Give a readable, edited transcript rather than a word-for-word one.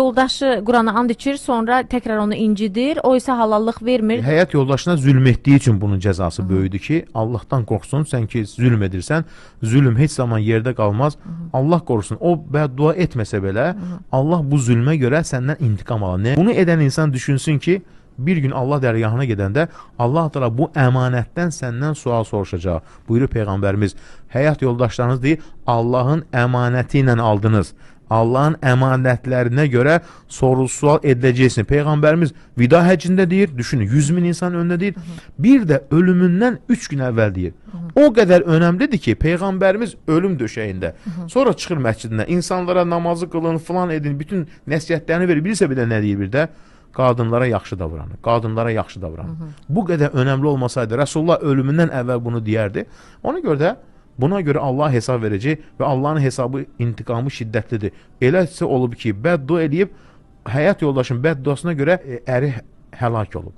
yoldaşı Qurana and içir, sonra təkrar onu incidir, o isə halallıq vermir. Həyat yoldaşına zülm etdiyi üçün bunun cəzası böyüdür ki, Allahdan qorxsun, sən ki zülm edirsən, zülm heç zaman yerdə qalmaz. Allah qorusun, o bəddua etməsə belə, Allah bu zülmə görə səndən intiqam alır. Bunu edən insan düşünsün ki, bir gün Allah dərgahına gedəndə Allah Teala bu əmanətdən səndən sual soruşacaq. Buyurur Peyğəmbərimiz, həyat yoldaşlarınız deyir, Allahın əmanəti ilə aldınız. Allahın əmanətlərinə görə soru-sual ediləcəksin. Peyğəmbərimiz vida həccində deyir, düşünün, 100.000 insan önündə deyir, bir də ölümündən 3 gün əvvəl deyir. O qədər önəmlidir ki, Peyğəmbərimiz ölüm döşəyində, sonra çıxır məscidinə, insanlara namazı qılın, filan edin, bütün nəsihətlərini verir, bilirsə bir də nə deyir bir də? Qadınlara yaxşı davranır, qadınlara yaxşı davranır. Bu qədər önəmli olmasaydı, Rasulullah ölümündən əvvəl bunu deyərdi. Ona görə də, buna görə Allah hesab verəcək və Allahın hesabı, intiqamı şiddətlidir. Eləsə olub ki, bəddua eləyib, həyat yoldaşının bədduasına görə əri həlak olub.